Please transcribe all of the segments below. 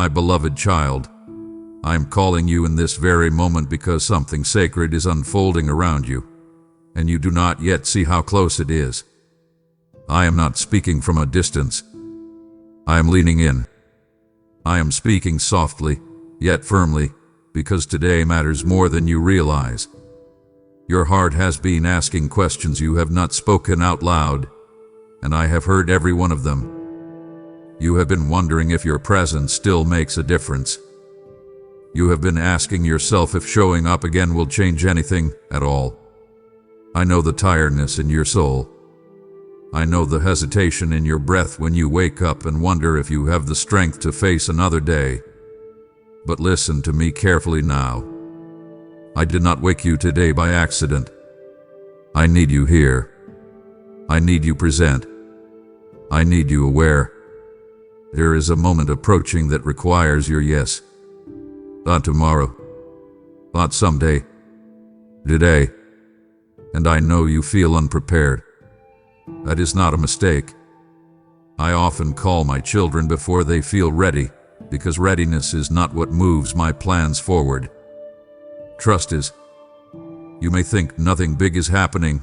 My beloved child, I am calling you in this very moment because something sacred is unfolding around you, and you do not yet see how close it is. I am not speaking from a distance. I am leaning in. I am speaking softly, yet firmly, because today matters more than you realize. Your heart has been asking questions you have not spoken out loud, and I have heard every one of them. You have been wondering if your presence still makes a difference. You have been asking yourself if showing up again will change anything at all. I know the tiredness in your soul. I know the hesitation in your breath when you wake up and wonder if you have the strength to face another day. But listen to me carefully now. I did not wake you today by accident. I need you here. I need you present. I need you aware. There is a moment approaching that requires your yes. Not tomorrow. Not someday. Today. And I know you feel unprepared. That is not a mistake. I often call my children before they feel ready, because readiness is not what moves my plans forward. Trust is. You may think nothing big is happening,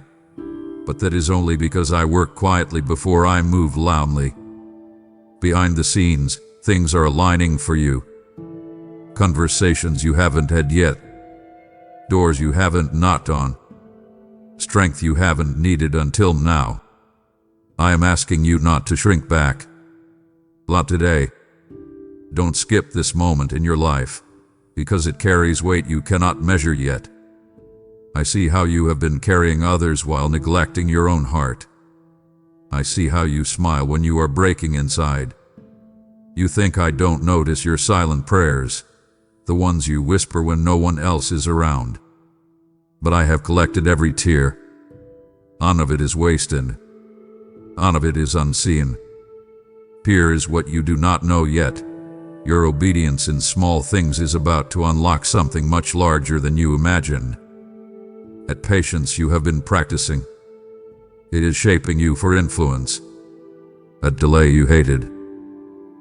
but that is only because I work quietly before I move loudly. Behind the scenes, things are aligning for you. Conversations you haven't had yet. Doors you haven't knocked on. Strength you haven't needed until now. I am asking you not to shrink back. Not today. Don't skip this moment in your life, because it carries weight you cannot measure yet. I see how you have been carrying others while neglecting your own heart. I see how you smile when you are breaking inside. You think I don't notice your silent prayers, the ones you whisper when no one else is around. But I have collected every tear. None of it is wasted. None of it is unseen. Here is what you do not know yet. Your obedience in small things is about to unlock something much larger than you imagine. At patience you have been practicing. It is shaping you for influence. At delay you hated.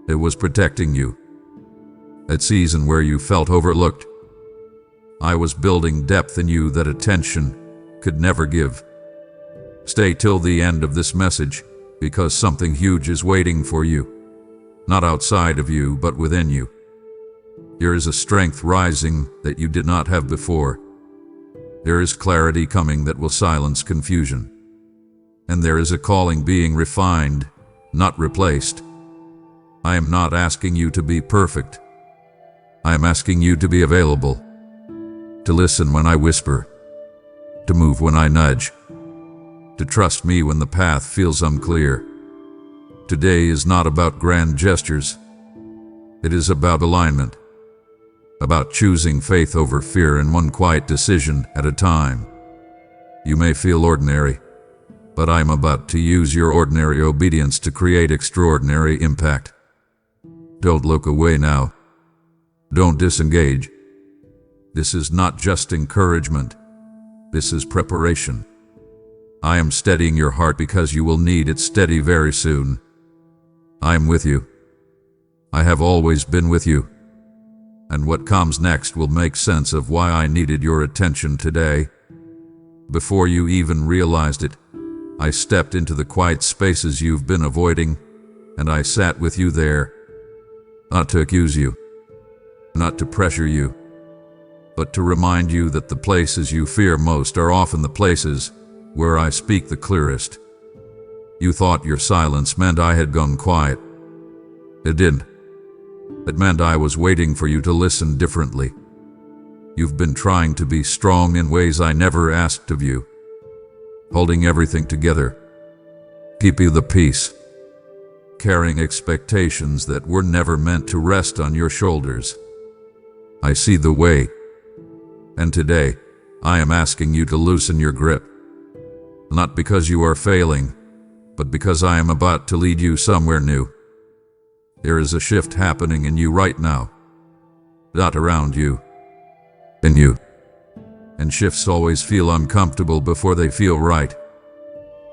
It was protecting you. At season where you felt overlooked, I was building depth in you that attention could never give. Stay till the end of this message, because something huge is waiting for you. Not outside of you, but within you. There is a strength rising that you did not have before. There is clarity coming that will silence confusion. And there is a calling being refined, not replaced. I am not asking you to be perfect. I am asking you to be available. To listen when I whisper. To move when I nudge. To trust me when the path feels unclear. Today is not about grand gestures. It is about alignment. About choosing faith over fear in one quiet decision at a time. You may feel ordinary, but I am about to use your ordinary obedience to create extraordinary impact. Don't look away now. Don't disengage. This is not just encouragement. This is preparation. I am steadying your heart because you will need it steady very soon. I am with you. I have always been with you. And what comes next will make sense of why I needed your attention today. Before you even realized it, I stepped into the quiet spaces you've been avoiding, and I sat with you there. Not to accuse you, not to pressure you, but to remind you that the places you fear most are often the places where I speak the clearest. You thought your silence meant I had gone quiet. It didn't. It meant I was waiting for you to listen differently. You've been trying to be strong in ways I never asked of you. Holding everything together. Keeping the peace. Carrying expectations that were never meant to rest on your shoulders. I see the way. And today, I am asking you to loosen your grip. Not because you are failing, but because I am about to lead you somewhere new. There is a shift happening in you right now. Not around you. In you. And shifts always feel uncomfortable before they feel right.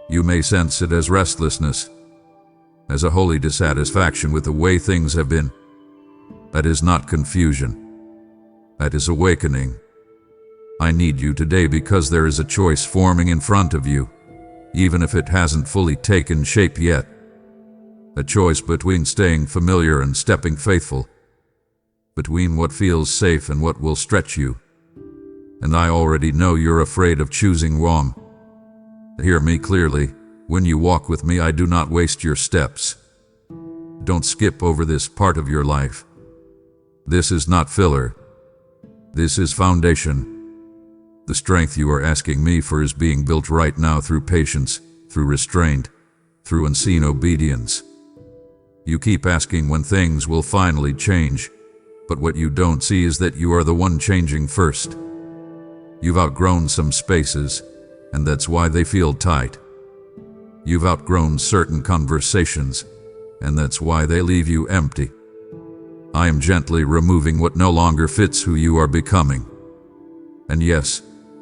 You may sense it as restlessness, as a holy dissatisfaction with the way things have been. That is not confusion. That is awakening. I need you today because there is a choice forming in front of you, even if it hasn't fully taken shape yet. A choice between staying familiar and stepping faithful, between what feels safe and what will stretch you. And I already know you're afraid of choosing wrong. Hear me clearly. When you walk with me, I do not waste your steps. Don't skip over this part of your life. This is not filler. This is foundation. The strength you are asking me for is being built right now through patience, through restraint, through unseen obedience. You keep asking when things will finally change, but what you don't see is that you are the one changing first. You've outgrown some spaces, and that's why they feel tight. You've outgrown certain conversations, and that's why they leave you empty. I am gently removing what no longer fits who you are becoming. And yes,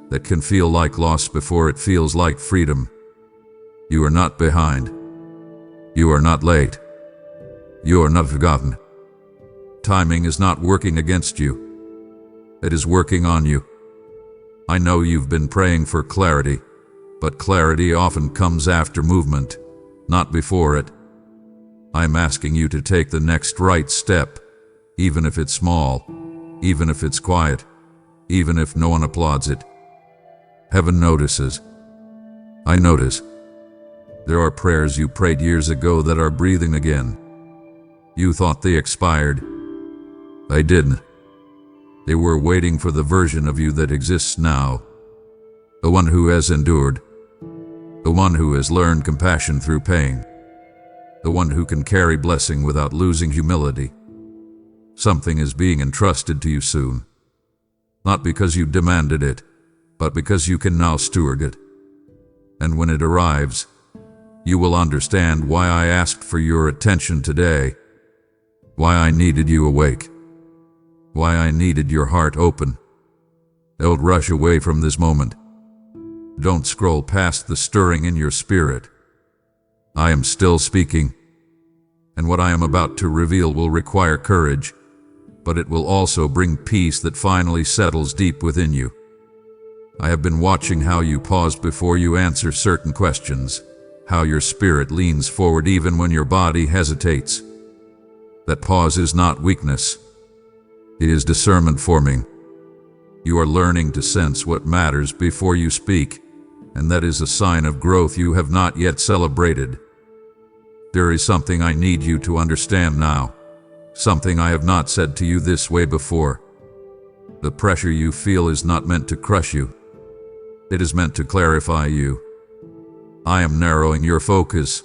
that can feel like loss before it feels like freedom. You are not behind. You are not late. You are not forgotten. Timing is not working against you. It is working on you. I know you've been praying for clarity, but clarity often comes after movement, not before it. I'm asking you to take the next right step, even if it's small, even if it's quiet, even if no one applauds it. Heaven notices. I notice. There are prayers you prayed years ago that are breathing again. You thought they expired. They didn't. They were waiting for the version of you that exists now. The one who has endured. The one who has learned compassion through pain. The one who can carry blessing without losing humility. Something is being entrusted to you soon. Not because you demanded it, but because you can now steward it. And when it arrives, you will understand why I asked for your attention today, why I needed you awake, why I needed your heart open. Don't rush away from this moment. Don't scroll past the stirring in your spirit. I am still speaking, and what I am about to reveal will require courage, but it will also bring peace that finally settles deep within you. I have been watching how you pause before you answer certain questions, how your spirit leans forward even when your body hesitates. That pause is not weakness. It is discernment forming. You are learning to sense what matters before you speak, and that is a sign of growth you have not yet celebrated. There is something I need you to understand now, something I have not said to you this way before. The pressure you feel is not meant to crush you. It is meant to clarify you. I am narrowing your focus,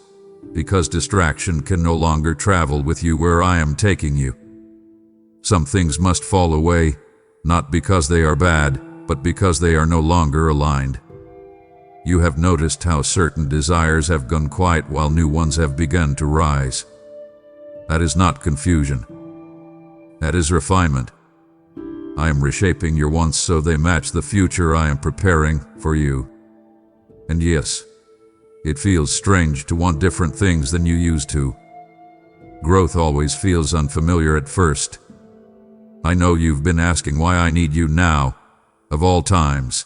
because distraction can no longer travel with you where I am taking you. Some things must fall away, not because they are bad, but because they are no longer aligned. You have noticed how certain desires have gone quiet while new ones have begun to rise. That is not confusion. That is refinement. I am reshaping your wants so they match the future I am preparing for you. And yes, it feels strange to want different things than you used to. Growth always feels unfamiliar at first. I know you've been asking why I need you now, of all times.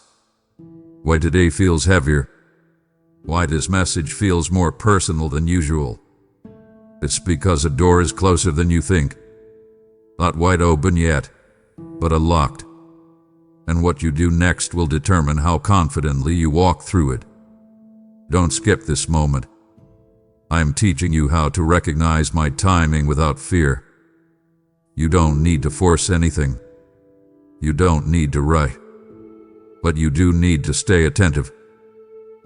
Why today feels heavier. Why this message feels more personal than usual. It's because a door is closer than you think. Not wide open yet, but unlocked. And what you do next will determine how confidently you walk through it. Don't skip this moment. I am teaching you how to recognize my timing without fear. You don't need to force anything. You don't need to rush. But you do need to stay attentive.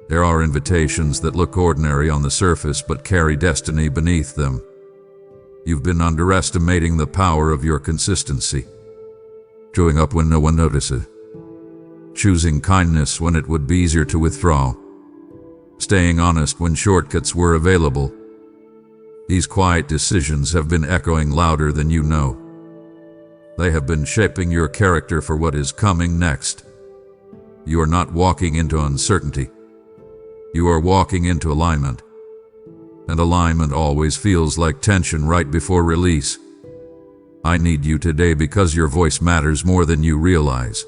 There are invitations that look ordinary on the surface but carry destiny beneath them. You've been underestimating the power of your consistency. Showing up when no one notices. Choosing kindness when it would be easier to withdraw. Staying honest when shortcuts were available. These quiet decisions have been echoing louder than you know. They have been shaping your character for what is coming next. You are not walking into uncertainty. You are walking into alignment. And alignment always feels like tension right before release. I need you today because your voice matters more than you realize.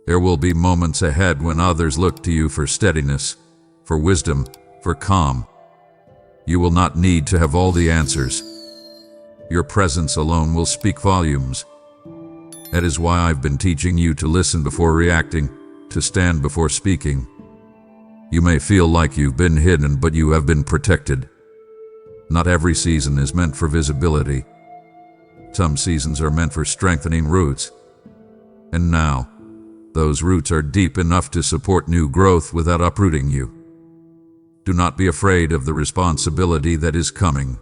There will be moments ahead when others look to you for steadiness, for wisdom, for calm. You will not need to have all the answers. Your presence alone will speak volumes. That is why I've been teaching you to listen before reacting, to stand before speaking. You may feel like you've been hidden, but you have been protected. Not every season is meant for visibility. Some seasons are meant for strengthening roots. And now, those roots are deep enough to support new growth without uprooting you. Do not be afraid of the responsibility that is coming.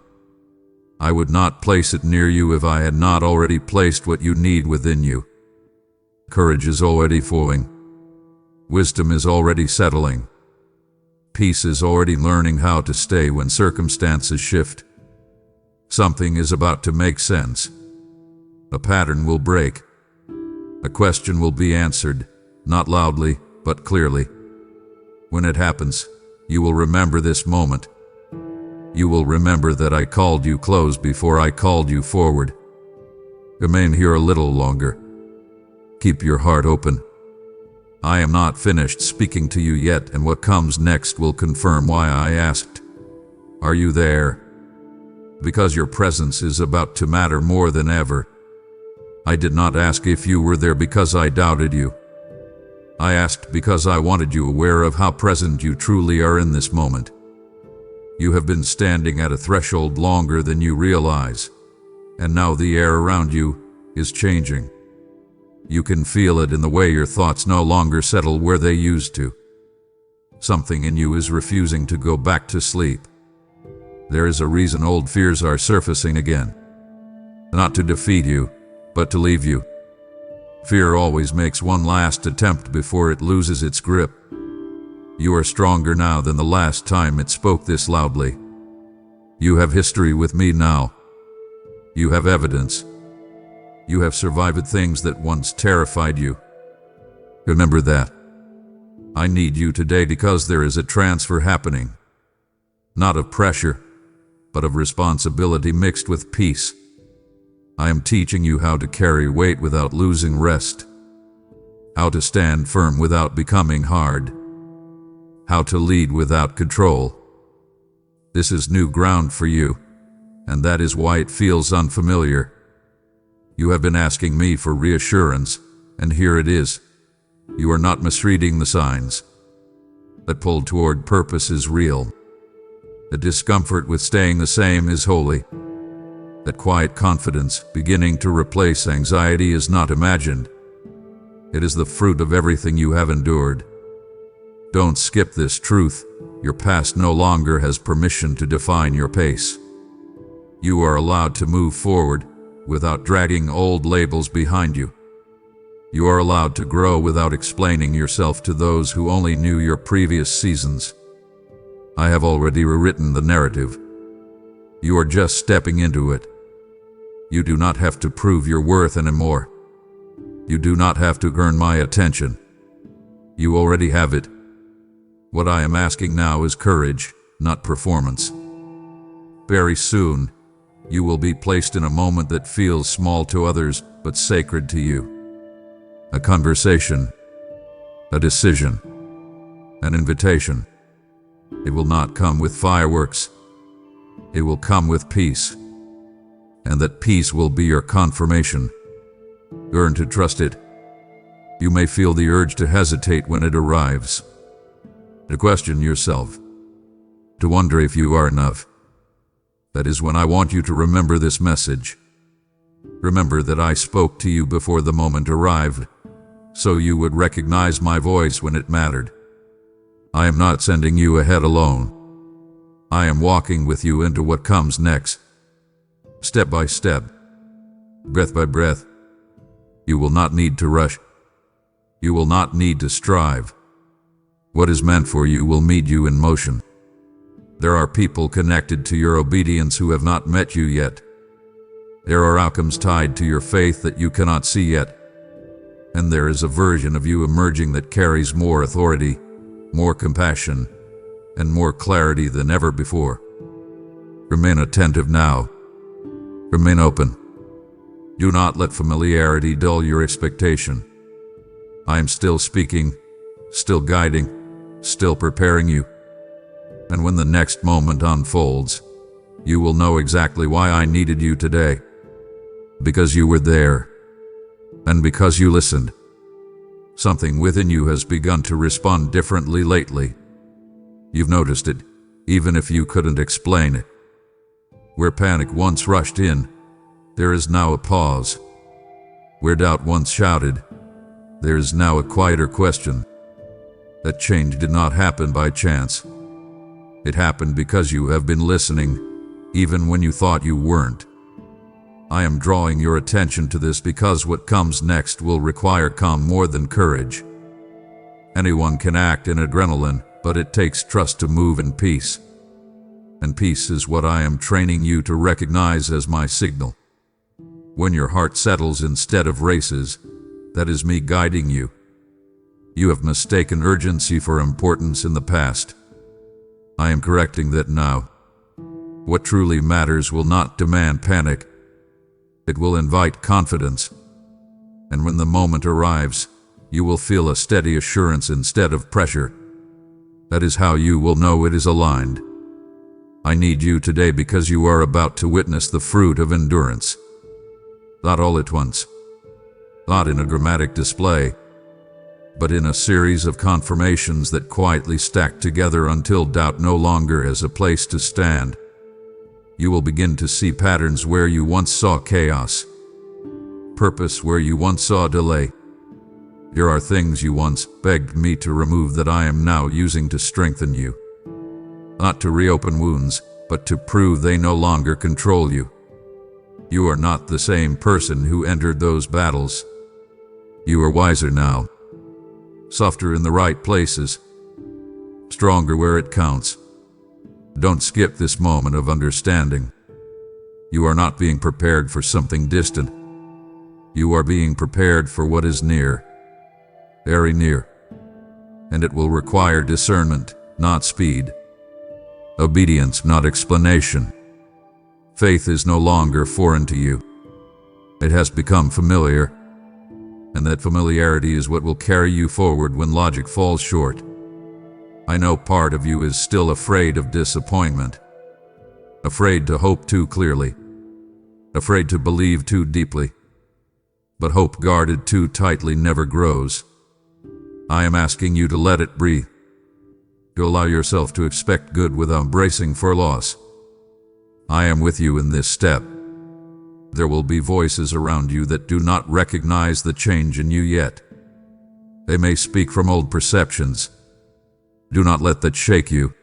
I would not place it near you if I had not already placed what you need within you. Courage is already flowing. Wisdom is already settling. Peace is already learning how to stay when circumstances shift. Something is about to make sense. A pattern will break. A question will be answered, not loudly, but clearly. When it happens, you will remember this moment. You will remember that I called you close before I called you forward. Remain here a little longer. Keep your heart open. I am not finished speaking to you yet, and what comes next will confirm why I asked. Are you there? Because your presence is about to matter more than ever. I did not ask if you were there because I doubted you. I asked because I wanted you aware of how present you truly are in this moment. You have been standing at a threshold longer than you realize, and now the air around you is changing. You can feel it in the way your thoughts no longer settle where they used to. Something in you is refusing to go back to sleep. There is a reason old fears are surfacing again. Not to defeat you, but to leave you. Fear always makes one last attempt before it loses its grip. You are stronger now than the last time it spoke this loudly. You have history with me now. You have evidence. You have survived things that once terrified you. Remember that. I need you today because there is a transfer happening. Not of pressure, but of responsibility mixed with peace. I am teaching you how to carry weight without losing rest. How to stand firm without becoming hard. How to lead without control. This is new ground for you, and that is why it feels unfamiliar. You have been asking me for reassurance, and here it is. You are not misreading the signs. That pull toward purpose is real. The discomfort with staying the same is holy. That quiet confidence beginning to replace anxiety is not imagined. It is the fruit of everything you have endured. Don't skip this truth. Your past no longer has permission to define your pace. You are allowed to move forward without dragging old labels behind you. You are allowed to grow without explaining yourself to those who only knew your previous seasons. I have already rewritten the narrative. You are just stepping into it. You do not have to prove your worth anymore. You do not have to earn my attention. You already have it. What I am asking now is courage, not performance. Very soon, you will be placed in a moment that feels small to others, but sacred to you. A conversation, a decision, an invitation. It will not come with fireworks. It will come with peace. And that peace will be your confirmation. Learn to trust it. You may feel the urge to hesitate when it arrives. To question yourself. To wonder if you are enough. That is when I want you to remember this message. Remember that I spoke to you before the moment arrived, so you would recognize my voice when it mattered. I am not sending you ahead alone. I am walking with you into what comes next. Step by step. Breath by breath. You will not need to rush. You will not need to strive. What is meant for you will meet you in motion. There are people connected to your obedience who have not met you yet. There are outcomes tied to your faith that you cannot see yet. And there is a version of you emerging that carries more authority, more compassion, and more clarity than ever before. Remain attentive now. Remain open. Do not let familiarity dull your expectation. I am still speaking, still guiding, still preparing you. And when the next moment unfolds, you will know exactly why I needed you today. Because you were there, and because you listened. Something within you has begun to respond differently lately. You've noticed it, even if you couldn't explain it. Where panic once rushed in, there is now a pause. Where doubt once shouted, there is now a quieter question. That change did not happen by chance. It happened because you have been listening, even when you thought you weren't. I am drawing your attention to this because what comes next will require calm more than courage. Anyone can act in adrenaline, but it takes trust to move in peace. And peace is what I am training you to recognize as my signal. When your heart settles instead of races, that is me guiding you. You have mistaken urgency for importance in the past. I am correcting that now. What truly matters will not demand panic. It will invite confidence. And when the moment arrives, you will feel a steady assurance instead of pressure. That is how you will know it is aligned. I need you today because you are about to witness the fruit of endurance. Not all at once. Not in a dramatic display, but in a series of confirmations that quietly stack together until doubt no longer has a place to stand. You will begin to see patterns where you once saw chaos, purpose where you once saw delay. There are things you once begged me to remove that I am now using to strengthen you. Not to reopen wounds, but to prove they no longer control you. You are not the same person who entered those battles. You are wiser now, softer in the right places, stronger where it counts. Don't skip this moment of understanding. You are not being prepared for something distant. You are being prepared for what is near, very near. And it will require discernment, not speed. Obedience, not explanation. Faith is no longer foreign to you. It has become familiar, and that familiarity is what will carry you forward when logic falls short. I know part of you is still afraid of disappointment, afraid to hope too clearly, afraid to believe too deeply. But hope guarded too tightly never grows. I am asking you to let it breathe, to allow yourself to expect good without bracing for loss. I am with you in this step. There will be voices around you that do not recognize the change in you yet. They may speak from old perceptions. Do not let that shake you.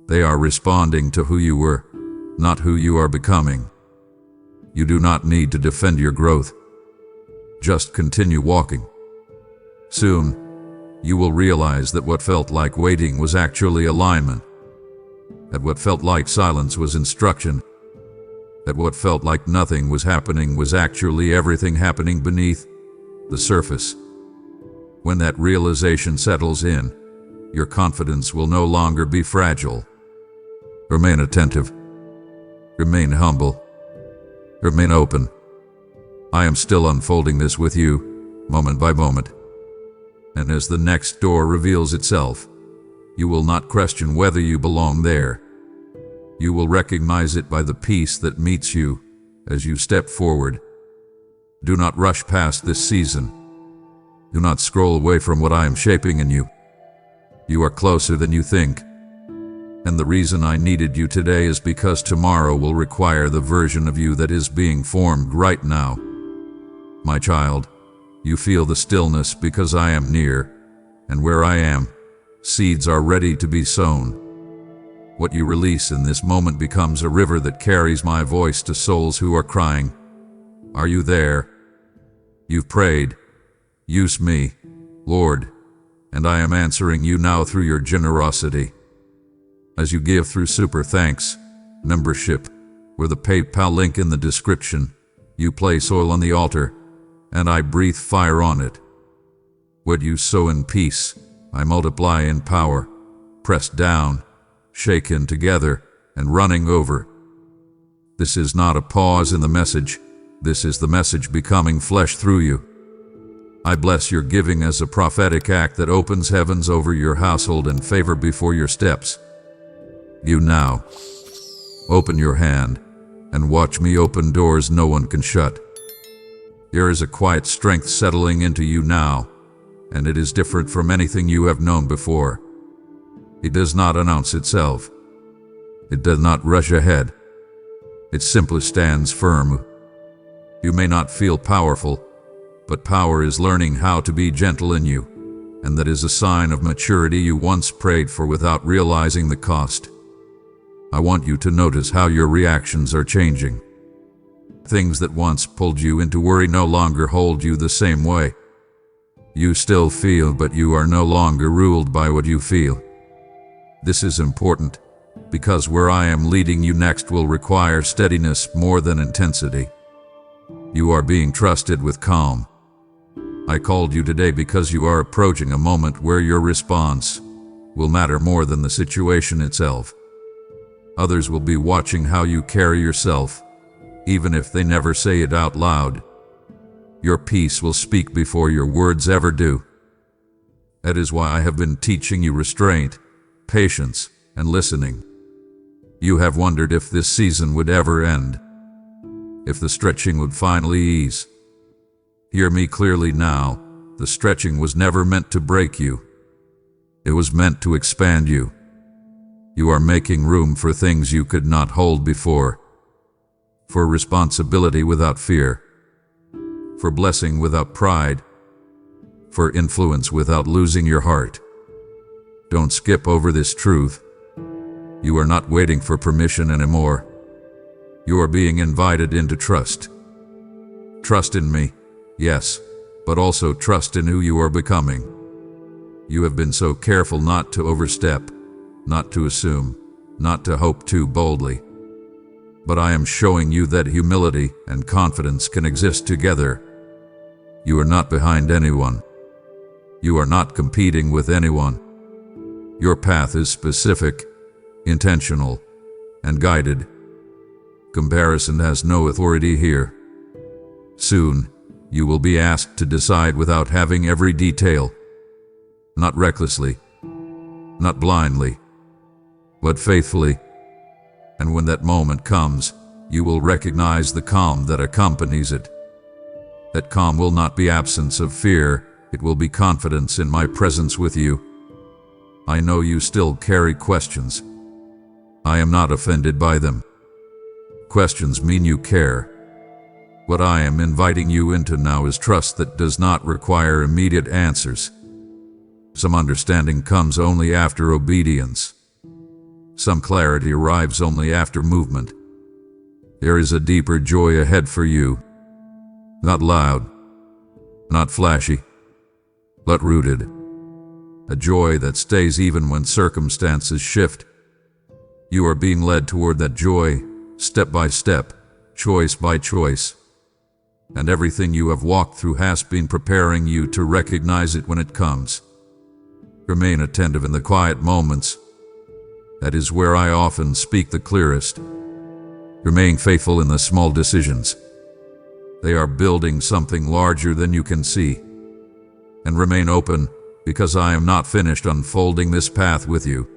They are responding to who you were, not who you are becoming. You do not need to defend your growth. Just continue walking. Soon, you will realize that what felt like waiting was actually alignment. That what felt like silence was instruction. That what felt like nothing was happening was actually everything happening beneath the surface. When that realization settles in, your confidence will no longer be fragile. Remain attentive. Remain humble. Remain open. I am still unfolding this with you, moment by moment. And as the next door reveals itself, you will not question whether you belong there. You will recognize it by the peace that meets you as you step forward. Do not rush past this season. Do not scroll away from what I am shaping in you. You are closer than you think. And the reason I needed you today is because tomorrow will require the version of you that is being formed right now. My child, you feel the stillness because I am near, and where I am, seeds are ready to be sown. What you release in this moment becomes a river that carries my voice to souls who are crying. Are you there? You've prayed. Use me, Lord, and I am answering you now through your generosity. As you give through Super Thanks membership, or the PayPal link in the description, you place oil on the altar, and I breathe fire on it. What you sow in peace, I multiply in power, pressed down, shaken together, and running over. This is not a pause in the message, This is the message becoming flesh through you. I bless your giving as a prophetic act that opens heavens over your household and favor before your steps. You now open your hand and watch me open doors no one can shut. There is a quiet strength settling into you now, and it is different from anything you have known before. It does not announce itself. It does not rush ahead. It simply stands firm. You may not feel powerful, but power is learning how to be gentle in you, and that is a sign of maturity you once prayed for without realizing the cost. I want you to notice how your reactions are changing. Things that once pulled you into worry no longer hold you the same way. You still feel, but you are no longer ruled by what you feel. This is important, because where I am leading you next will require steadiness more than intensity. You are being trusted with calm. I called you today because you are approaching a moment where your response will matter more than the situation itself. Others will be watching how you carry yourself, even if they never say it out loud. Your peace will speak before your words ever do. That is why I have been teaching you restraint, patience, and listening. You have wondered if this season would ever end, if the stretching would finally ease. Hear me clearly now. The stretching was never meant to break you. It was meant to expand you. You are making room for things you could not hold before, for responsibility without fear, for blessing without pride, for influence without losing your heart. Don't skip over this truth. You are not waiting for permission anymore. You are being invited into trust. Trust in me, yes, but also trust in who you are becoming. You have been so careful not to overstep, not to assume, not to hope too boldly. But I am showing you that humility and confidence can exist together. You are not behind anyone. You are not competing with anyone. Your path is specific, intentional, and guided. Comparison has no authority here. Soon, you will be asked to decide without having every detail. Not recklessly, not blindly, but faithfully. And when that moment comes, you will recognize the calm that accompanies it. That calm will not be absence of fear, it will be confidence in my presence with you. I know you still carry questions. I am not offended by them. Questions mean you care. What I am inviting you into now is trust that does not require immediate answers. Some understanding comes only after obedience. Some clarity arrives only after movement. There is a deeper joy ahead for you. Not loud, not flashy, but rooted. A joy that stays even when circumstances shift. You are being led toward that joy, step by step, choice by choice. And everything you have walked through has been preparing you to recognize it when it comes. Remain attentive in the quiet moments. That is where I often speak the clearest. Remain faithful in the small decisions. They are building something larger than you can see. And remain open, because I am not finished unfolding this path with you.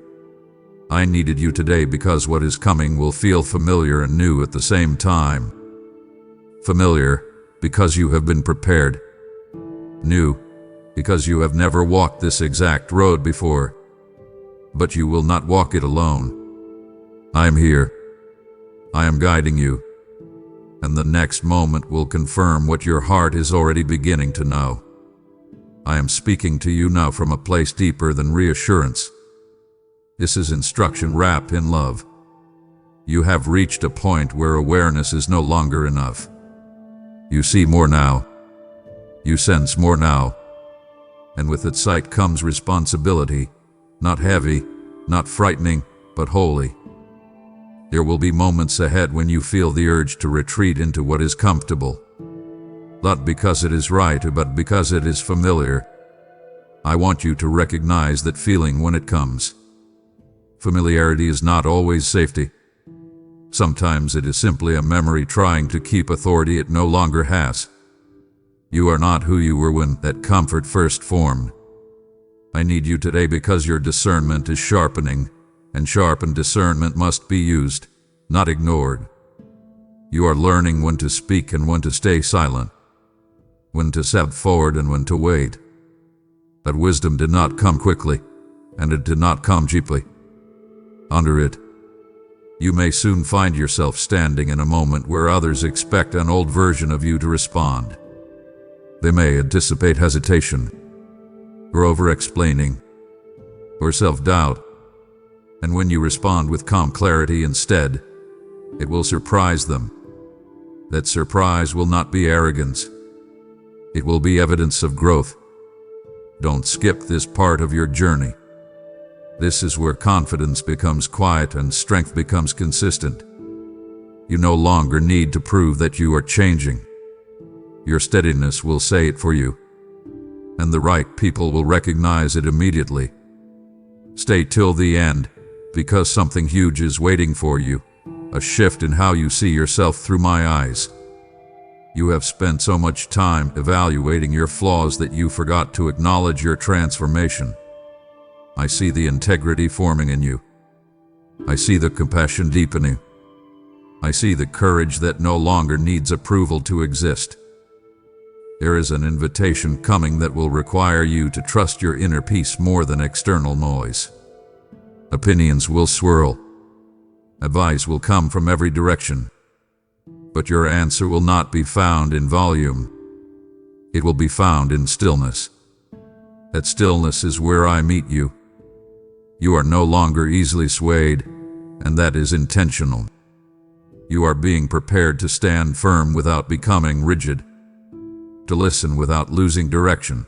I needed you today because what is coming will feel familiar and new at the same time. Familiar, because you have been prepared. New, because you have never walked this exact road before. But you will not walk it alone. I am here. I am guiding you. And the next moment will confirm what your heart is already beginning to know. I am speaking to you now from a place deeper than reassurance. This is instruction wrapped in love. You have reached a point where awareness is no longer enough. You see more now. You sense more now. And with that sight comes responsibility, not heavy, not frightening, but holy. There will be moments ahead when you feel the urge to retreat into what is comfortable. Not because it is right, but because it is familiar. I want you to recognize that feeling when it comes. Familiarity is not always safety. Sometimes it is simply a memory trying to keep authority it no longer has. You are not who you were when that comfort first formed. I need you today because your discernment is sharpening, and sharpened discernment must be used, not ignored. You are learning when to speak and when to stay silent, when to step forward and when to wait. That wisdom did not come quickly, and it did not come cheaply. Under it, you may soon find yourself standing in a moment where others expect an old version of you to respond. They may anticipate hesitation, or over-explaining, or self-doubt. And when you respond with calm clarity instead, it will surprise them. That surprise will not be arrogance. It will be evidence of growth. Don't skip this part of your journey. This is where confidence becomes quiet and strength becomes consistent. You no longer need to prove that you are changing. Your steadiness will say it for you, and the right people will recognize it immediately. Stay till the end, because something huge is waiting for you, a shift in how you see yourself through my eyes. You have spent so much time evaluating your flaws that you forgot to acknowledge your transformation. I see the integrity forming in you. I see the compassion deepening. I see the courage that no longer needs approval to exist. There is an invitation coming that will require you to trust your inner peace more than external noise. Opinions will swirl. Advice will come from every direction. But your answer will not be found in volume. It will be found in stillness. That stillness is where I meet you. You are no longer easily swayed, and that is intentional. You are being prepared to stand firm without becoming rigid, to listen without losing direction,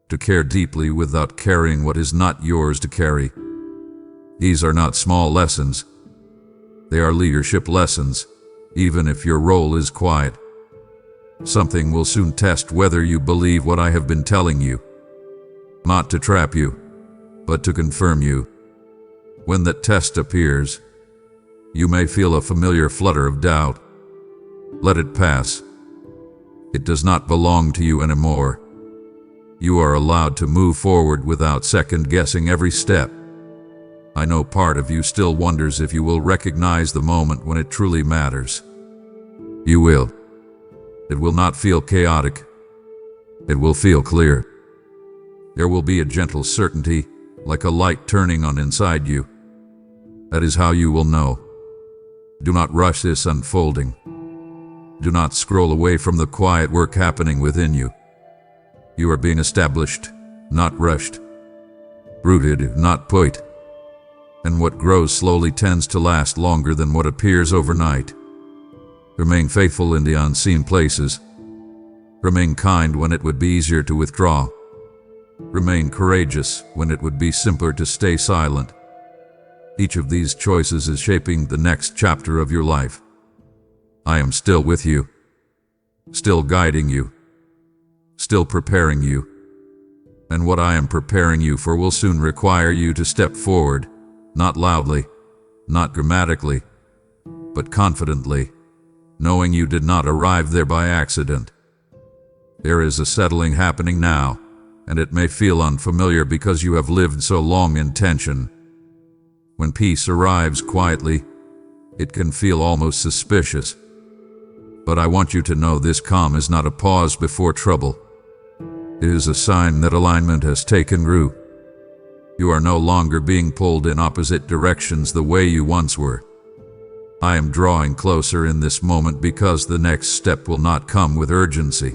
to care deeply without carrying what is not yours to carry. These are not small lessons. They are leadership lessons, even if your role is quiet. Something will soon test whether you believe what I have been telling you, not to trap you, but to confirm you. When that test appears, you may feel a familiar flutter of doubt. Let it pass. It does not belong to you anymore. You are allowed to move forward without second-guessing every step. I know part of you still wonders if you will recognize the moment when it truly matters. You will. It will not feel chaotic. It will feel clear. There will be a gentle certainty, like a light turning on inside you. That is how you will know. Do not rush this unfolding. Do not scroll away from the quiet work happening within you. You are being established, not rushed. Rooted, not put. And what grows slowly tends to last longer than what appears overnight. Remain faithful in the unseen places. Remain kind when it would be easier to withdraw. Remain courageous when it would be simpler to stay silent. Each of these choices is shaping the next chapter of your life. I am still with you, still guiding you, still preparing you. And what I am preparing you for will soon require you to step forward, not loudly, not dramatically, but confidently, knowing you did not arrive there by accident. There is a settling happening now, and it may feel unfamiliar because you have lived so long in tension. When peace arrives quietly, it can feel almost suspicious. But I want you to know this calm is not a pause before trouble. It is a sign that alignment has taken root. You are no longer being pulled in opposite directions the way you once were. I am drawing closer in this moment because the next step will not come with urgency.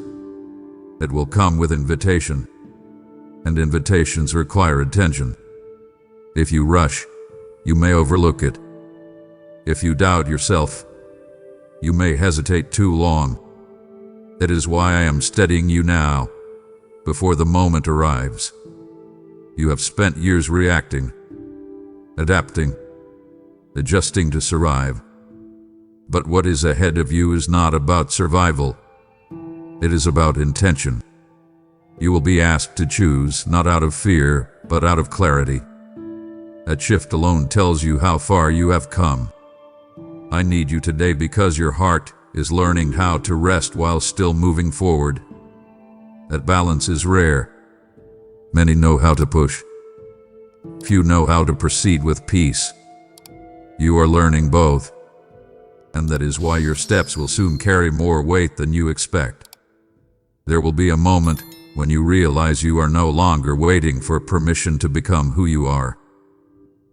It will come with invitation. And invitations require attention. If you rush, you may overlook it. If you doubt yourself, you may hesitate too long. That is why I am steadying you now, before the moment arrives. You have spent years reacting, adapting, adjusting to survive. But what is ahead of you is not about survival. It is about intention. You will be asked to choose, not out of fear, but out of clarity. That shift alone tells you how far you have come. I need you today because your heart is learning how to rest while still moving forward. That balance is rare. Many know how to push. Few know how to proceed with peace. You are learning both, and that is why your steps will soon carry more weight than you expect. There will be a moment when you realize you are no longer waiting for permission to become who you are.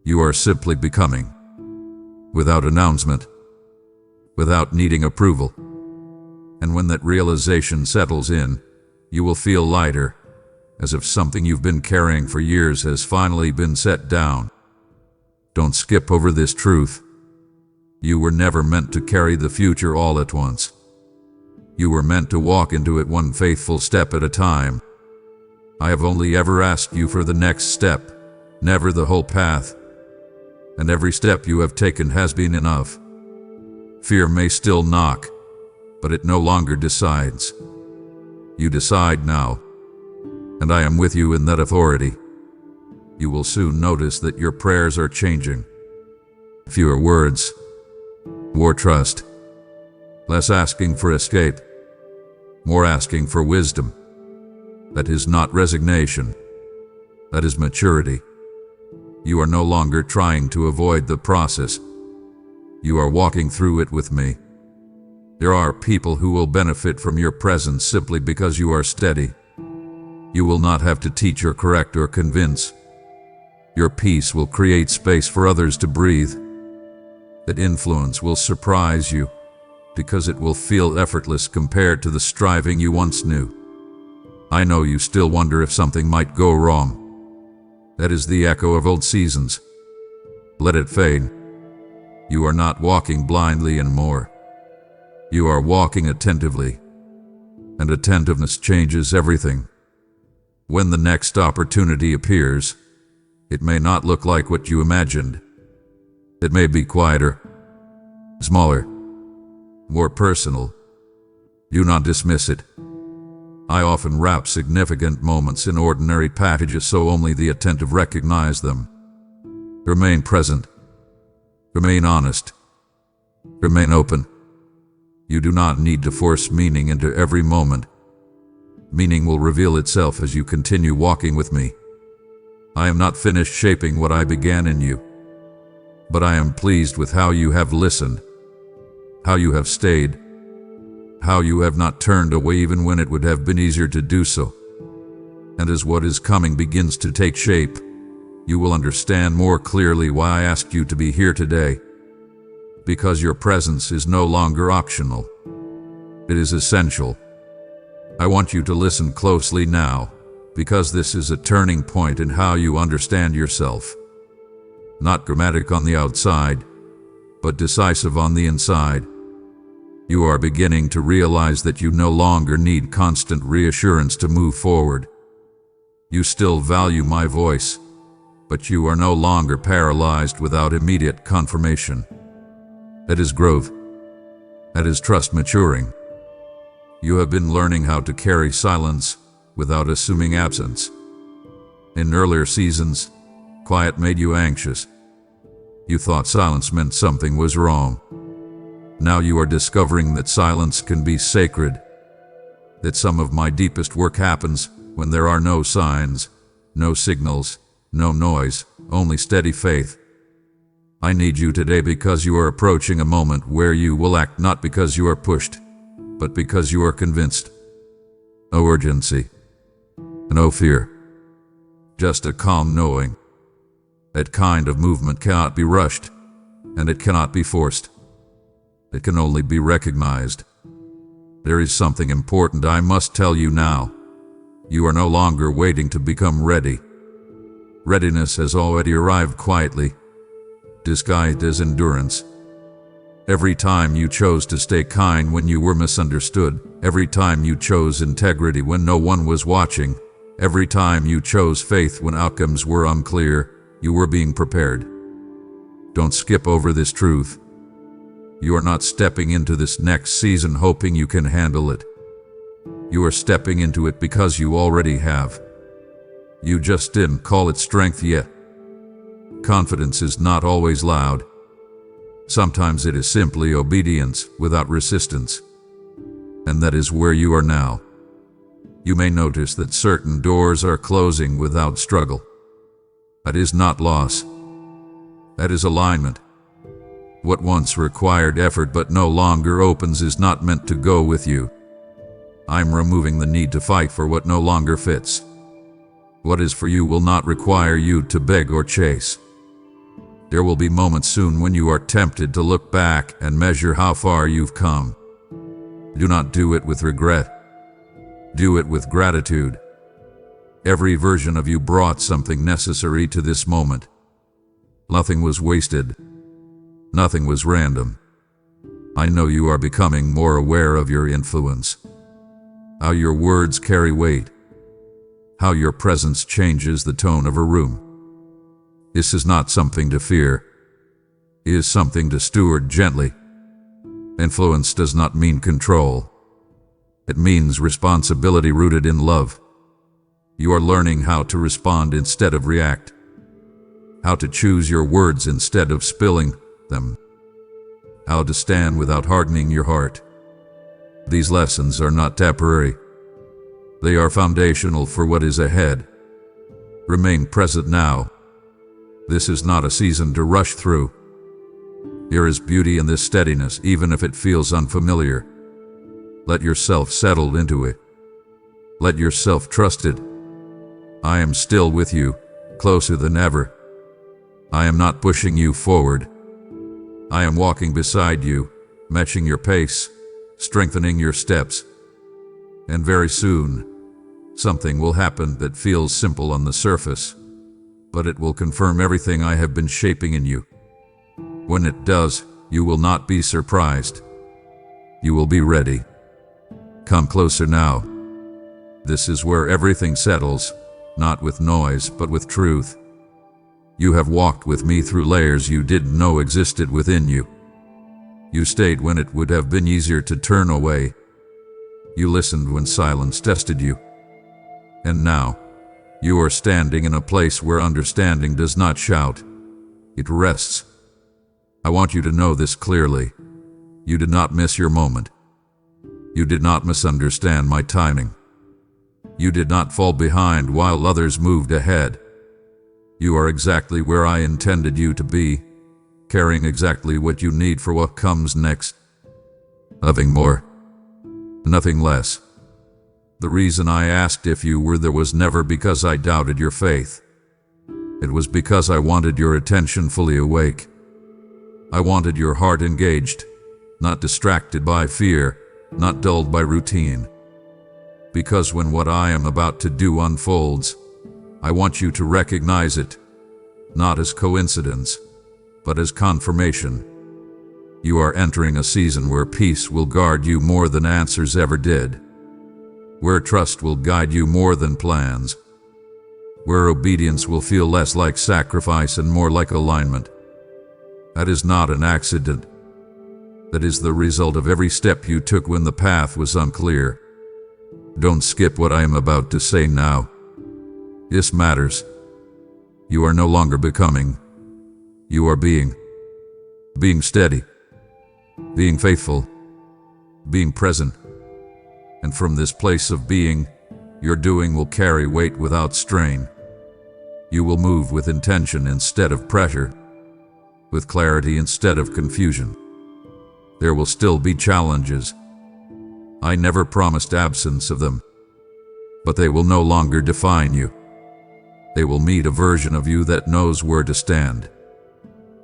You are simply becoming, without announcement, without needing approval. And when that realization settles in, you will feel lighter, as if something you've been carrying for years has finally been set down. Don't skip over this truth. You were never meant to carry the future all at once. You were meant to walk into it one faithful step at a time. I have only ever asked you for the next step, never the whole path. And every step you have taken has been enough. Fear may still knock, but it no longer decides. You decide now, and I am with you in that authority. You will soon notice that your prayers are changing. Fewer words, more trust. Less asking for escape, more asking for wisdom. That is not resignation. That is maturity. You are no longer trying to avoid the process. You are walking through it with me. There are people who will benefit from your presence simply because you are steady. You will not have to teach or correct or convince. Your peace will create space for others to breathe. That influence will surprise you, because it will feel effortless compared to the striving you once knew. I know you still wonder if something might go wrong. That is the echo of old seasons. Let it fade. You are not walking blindly anymore. You are walking attentively, and attentiveness changes everything. When the next opportunity appears, it may not look like what you imagined. It may be quieter, smaller, more personal. Do not dismiss it. I often wrap significant moments in ordinary packages so only the attentive recognize them. Remain present. Remain honest. Remain open. You do not need to force meaning into every moment. Meaning will reveal itself as you continue walking with me. I am not finished shaping what I began in you, but I am pleased with how you have listened, how you have stayed, how you have not turned away even when it would have been easier to do so. And as what is coming begins to take shape, you will understand more clearly why I asked you to be here today. Because your presence is no longer optional. It is essential. I want you to listen closely now, because this is a turning point in how you understand yourself. Not dramatic on the outside, but decisive on the inside. You are beginning to realize that you no longer need constant reassurance to move forward. You still value my voice, but you are no longer paralyzed without immediate confirmation. That is growth. That is trust maturing. You have been learning how to carry silence without assuming absence. In earlier seasons, quiet made you anxious. You thought silence meant something was wrong. Now you are discovering that silence can be sacred. That some of my deepest work happens when there are no signs, no signals, no noise, only steady faith. I need you today because you are approaching a moment where you will act not because you are pushed, but because you are convinced. No urgency, no fear, just a calm knowing. That kind of movement cannot be rushed, and it cannot be forced. It can only be recognized. There is something important I must tell you now. You are no longer waiting to become ready. Readiness has already arrived quietly, disguised as endurance. Every time you chose to stay kind when you were misunderstood, every time you chose integrity when no one was watching, every time you chose faith when outcomes were unclear, you were being prepared. Don't skip over this truth. You are not stepping into this next season hoping you can handle it. You are stepping into it because you already have. You just didn't call it strength yet. Confidence is not always loud. Sometimes it is simply obedience without resistance. And that is where you are now. You may notice that certain doors are closing without struggle. That is not loss. That is alignment. What once required effort but no longer opens is not meant to go with you. I'm removing the need to fight for what no longer fits. What is for you will not require you to beg or chase. There will be moments soon when you are tempted to look back and measure how far you've come. Do not do it with regret. Do it with gratitude. Every version of you brought something necessary to this moment. Nothing was wasted. Nothing was random. I know you are becoming more aware of your influence. How your words carry weight. How your presence changes the tone of a room. This is not something to fear. It is something to steward gently. Influence does not mean control. It means responsibility rooted in love. You are learning how to respond instead of react. How to choose your words instead of spilling them. How to stand without hardening your heart. These lessons are not temporary. They are foundational for what is ahead. Remain present now. This is not a season to rush through. There is beauty in this steadiness, even if it feels unfamiliar. Let yourself settle into it. Let yourself trust it. I am still with you, closer than ever. I am not pushing you forward. I am walking beside you, matching your pace, strengthening your steps. And very soon, something will happen that feels simple on the surface, but it will confirm everything I have been shaping in you. When it does, you will not be surprised. You will be ready. Come closer now. This is where everything settles, not with noise, but with truth. You have walked with me through layers you didn't know existed within you. You stayed when it would have been easier to turn away. You listened when silence tested you. And now, you are standing in a place where understanding does not shout. It rests. I want you to know this clearly. You did not miss your moment. You did not misunderstand my timing. You did not fall behind while others moved ahead. You are exactly where I intended you to be, carrying exactly what you need for what comes next. Nothing more. Nothing less. The reason I asked if you were there was never because I doubted your faith. It was because I wanted your attention fully awake. I wanted your heart engaged, not distracted by fear, not dulled by routine. Because when what I am about to do unfolds, I want you to recognize it, not as coincidence, but as confirmation. You are entering a season where peace will guard you more than answers ever did, where trust will guide you more than plans, where obedience will feel less like sacrifice and more like alignment. That is not an accident. That is the result of every step you took when the path was unclear. Don't skip what I am about to say now. This matters. You are no longer becoming. You are being. Being steady. Being faithful. Being present. And from this place of being, your doing will carry weight without strain. You will move with intention instead of pressure, with clarity instead of confusion. There will still be challenges. I never promised absence of them, but they will no longer define you. They will meet a version of you that knows where to stand,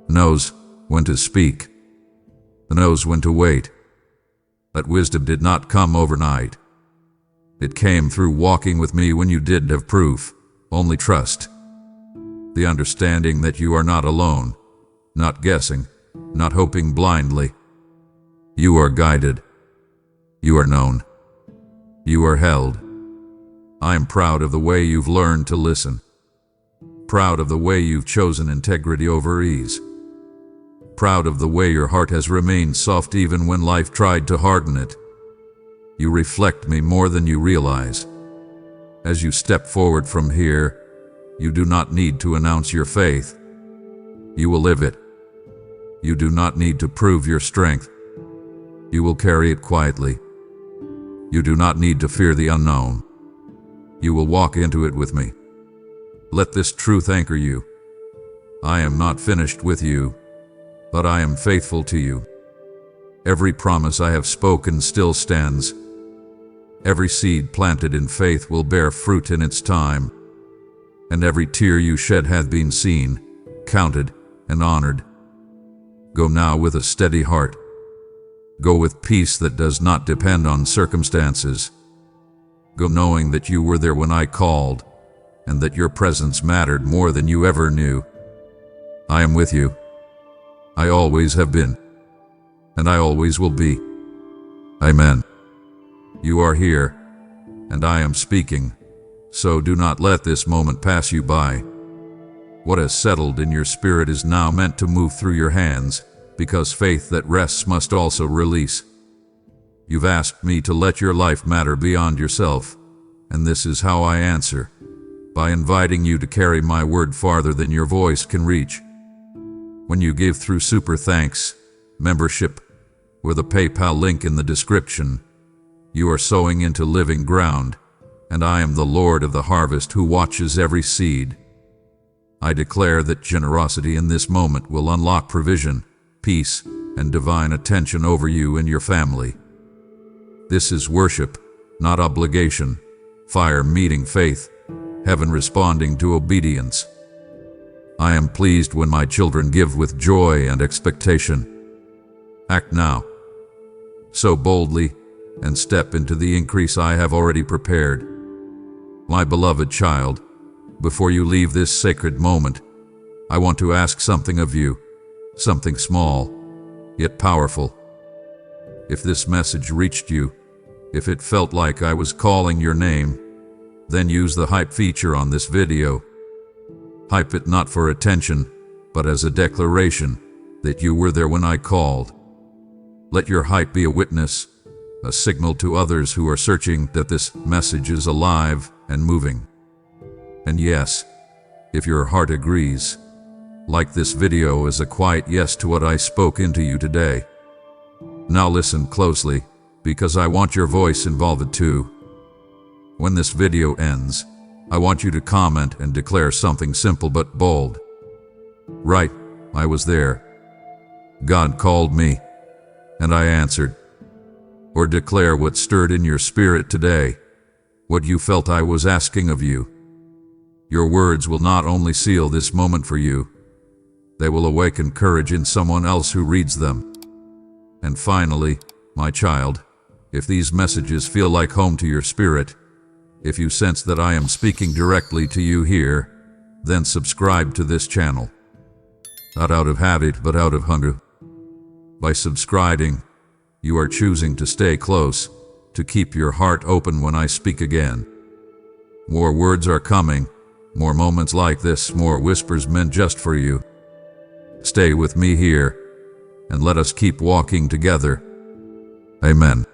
knows when to speak, knows when to wait. That wisdom did not come overnight. It came through walking with me when you didn't have proof, only trust. The understanding that you are not alone, not guessing, not hoping blindly. You are guided. You are known. You are held. I am proud of the way you've learned to listen. Proud of the way you've chosen integrity over ease. Proud of the way your heart has remained soft even when life tried to harden it. You reflect me more than you realize. As you step forward from here, you do not need to announce your faith. You will live it. You do not need to prove your strength. You will carry it quietly. You do not need to fear the unknown. You will walk into it with me. Let this truth anchor you. I am not finished with you, but I am faithful to you. Every promise I have spoken still stands. Every seed planted in faith will bear fruit in its time, and every tear you shed hath been seen, counted, and honored. Go now with a steady heart. Go with peace that does not depend on circumstances. Go knowing that you were there when I called, and that your presence mattered more than you ever knew. I am with you. I always have been, and I always will be. Amen. You are here, and I am speaking, so do not let this moment pass you by. What has settled in your spirit is now meant to move through your hands, because faith that rests must also release. You've asked me to let your life matter beyond yourself, and this is how I answer, by inviting you to carry my word farther than your voice can reach. When you give through Super Thanks membership, or the PayPal link in the description, you are sowing into living ground, and I am the Lord of the harvest who watches every seed. I declare that generosity in this moment will unlock provision, peace, and divine attention over you and your family. This is worship, not obligation, fire meeting faith, heaven responding to obedience. I am pleased when my children give with joy and expectation. Act now. Sow boldly, and step into the increase I have already prepared. My beloved child, before you leave this sacred moment, I want to ask something of you, something small, yet powerful. If this message reached you, if it felt like I was calling your name, then use the hype feature on this video. Hype it not for attention, but as a declaration that you were there when I called. Let your hype be a witness, a signal to others who are searching that this message is alive and moving. And yes, if your heart agrees, like this video as a quiet yes to what I spoke into you today. Now listen closely, because I want your voice involved too. When this video ends, I want you to comment and declare something simple but bold. Write, I was there. God called me, and I answered. Or declare what stirred in your spirit today, what you felt I was asking of you. Your words will not only seal this moment for you, they will awaken courage in someone else who reads them. And finally, my child, if these messages feel like home to your spirit, if you sense that I am speaking directly to you here, then subscribe to this channel. Not out of habit, but out of hunger. By subscribing, you are choosing to stay close, to keep your heart open when I speak again. More words are coming, more moments like this, more whispers meant just for you. Stay with me here, and let us keep walking together. Amen.